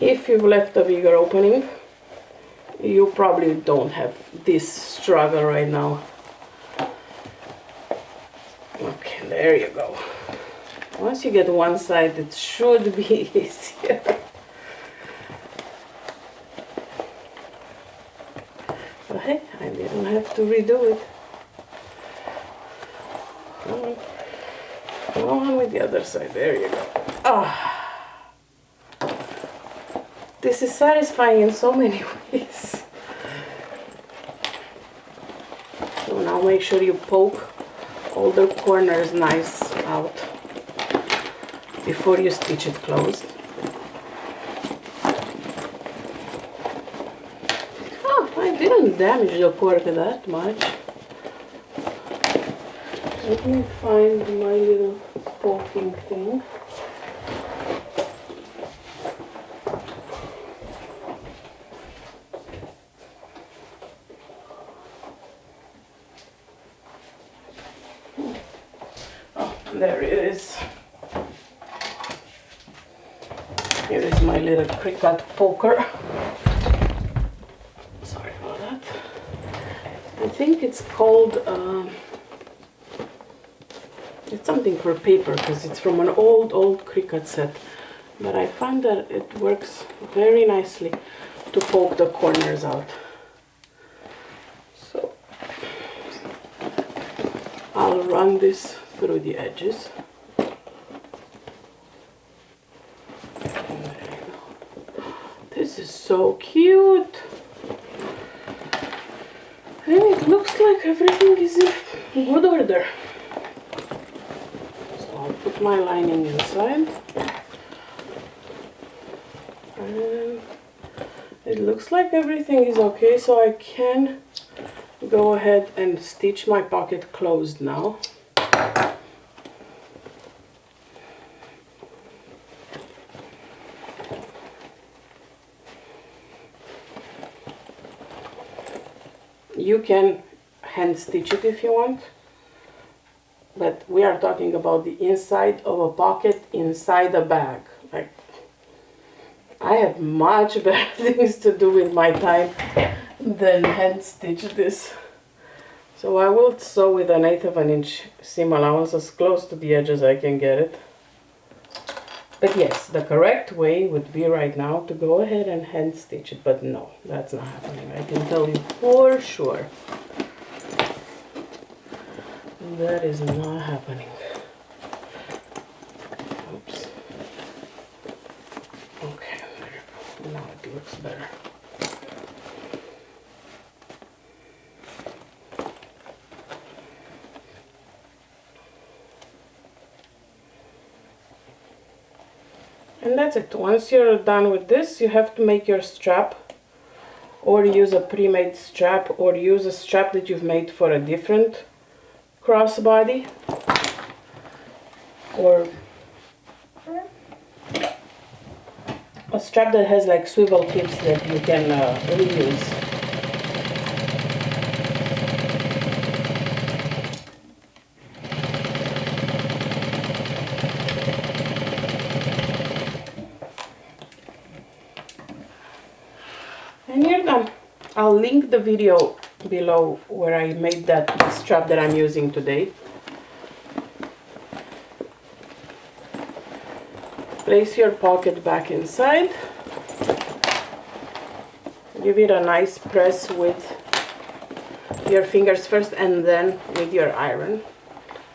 If you've left a bigger opening, you probably don't have this struggle right now. Okay, there you go. Once you get one side, it should be easier. But hey, I didn't have to redo it. Come on. Come on with the other side. There you go. Ah. This is satisfying in so many ways. So now make sure you poke all the corners nice out before you stitch it closed. Oh, I didn't damage the cork that much. Let me find my little poking thing. There it is. Here is my little cricut poker. Sorry about that. I think it's called, it's something for paper because it's from an old cricut set. But I find that it works very nicely to poke the corners out. So I'll run this through the edges. This is so cute. And it looks like everything is in good order. So I'll put my lining inside. And it looks like everything is okay, so I can go ahead and stitch my pocket closed now. You can hand stitch it if you want, but we are talking about the inside of a pocket inside a bag. Like, I have much better things to do with my time than hand stitch this. So I will sew with 1/8 of an inch seam allowance as close to the edge as I can get it. But yes, the correct way would be right now to go ahead and hand stitch it, but no, that's not happening. I can tell you for sure. That is not happening. Oops. Okay, there you go. Now it looks better. And that's it. Once you're done with this, you have to make your strap, or use a pre-made strap, or use a strap that you've made for a different crossbody, or a strap that has like swivel tips that you can reuse. And you're done. I'll link the video below where I made that strap that I'm using today. Place your pocket back inside. Give it a nice press with your fingers first and then with your iron.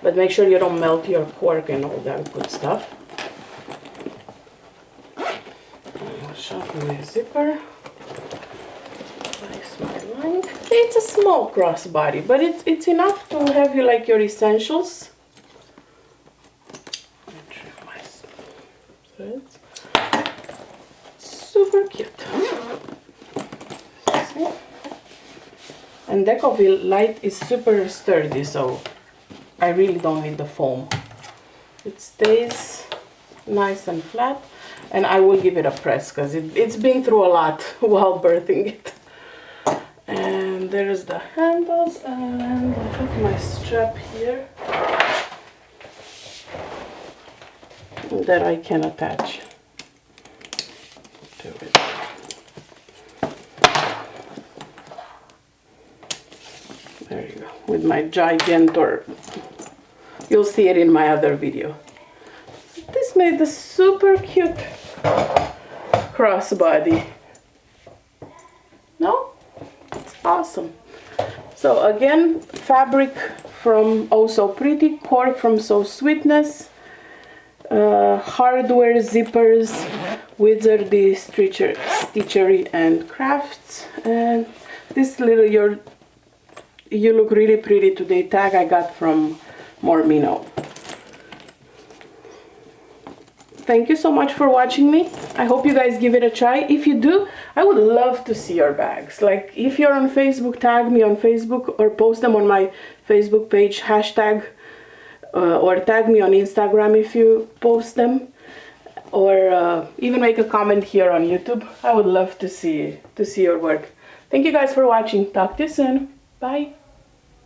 But make sure you don't melt your cork and all that good stuff. I'll sharpen my zipper. My line. it's a small crossbody, but it's enough to have you like your essentials. Threads. Super cute. See? And Decoville light is super sturdy, so I really don't need the foam. It stays nice and flat, and I will give it a press because it's been through a lot while birthing it. And there's the handles, and I have my strap here that I can attach to it. There you go, with my Gigantor. You'll see it in my other video. This made a super cute crossbody. No? It's awesome. So again, fabric from Oh So Pretty, core from So Sweetness, hardware zippers, Wizardy Stitchery and Crafts, and this little You Look Really Pretty Today tag I got from Mormino. Thank you so much for watching me. I hope you guys give it a try. If you do, I would love to see your bags. Like, if you're on Facebook, tag me on Facebook or post them on my Facebook page, hashtag, or tag me on Instagram if you post them, or even make a comment here on YouTube. I would love to see your work. Thank you guys for watching. Talk to you soon. Bye.